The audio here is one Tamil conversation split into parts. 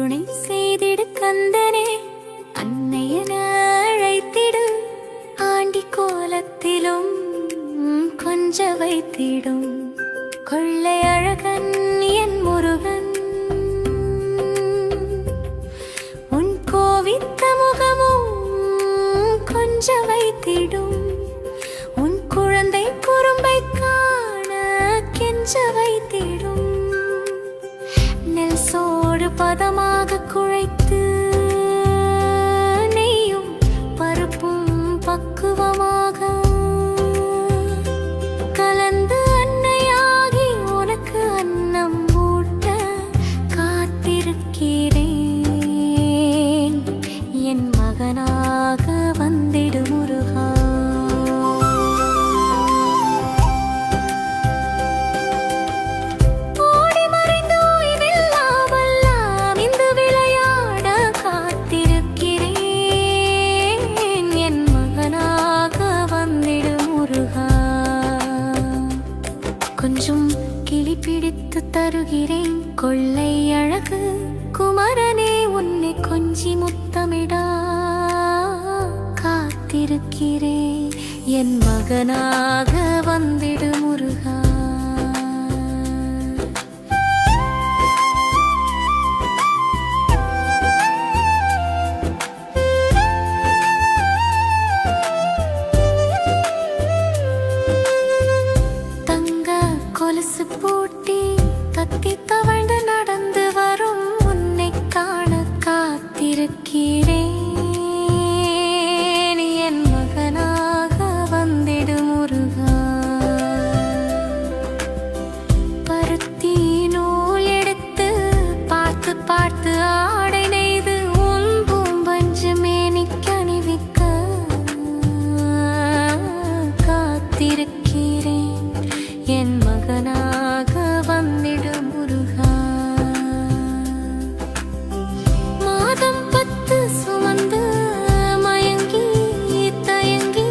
கருணை செய்திடு கந்தனே, அன்னையன அழைத்திடு, ஆண்டி கோலத்திலும் கொஞ்ச வைத்திடும் கொள்ளை அழகன் என் முருகன். உன் கோவித்த முகமும் கொஞ்ச வைத்திடும், உன் குழந்தை குறும்பை காண கெஞ்ச வைத்திடும். நெல் சோடு பதமாக குழைத்து நெய்யும் பருப்பும் பக்குவமாக கலந்து அன்னையாகி உனக்கு அன்னம் ஊட்ட காத்திருக்கிறேன். என் மகனாக வந்திடு முருகா. கொஞ்சம் கிளி பிடித்து தருகிறேன் கொள்ளை அழகு குமரனே, உன்னை கொஞ்சி முத்தமிடா காத்திருக்கிறேன். என் மகனாக வந்திடு முருகா. கொலுசு பூட்டி தத்தி தவழ்ந்து நடந்து வரும் உன்னை காண காத்திருக்கிறேன். என் மகனாக வந்திடு முருகா. பருத்தி நூல் எடுத்து பார்த்து பார்த்து ஆடை நெய்து உன் பூம்பஞ்சு மேனிக்கு அணிவிக்க காத்திருக்கிறேன். என் மகனாக வந்திடு முருகா. மாதம் 10 சுமந்து மயங்கி தயங்கி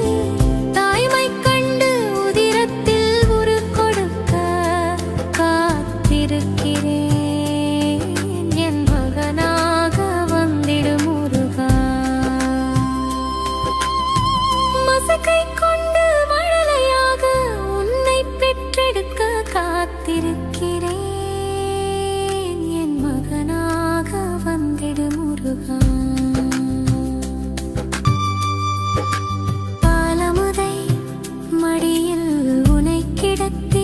தாய்மை கண்டு உதிரத்தில் உரு கொடுக்க காத்திருக்கிறேன். என் மகனாக வந்திடு முருகா. மசக்கை கொண்டு மழலையாக உன்னை பெற்றெடுக்க காத்திருக்கிறேன். என் மகனாக வந்திடு முருகா. பாலமுதை மடியில் உனை கிடத்தி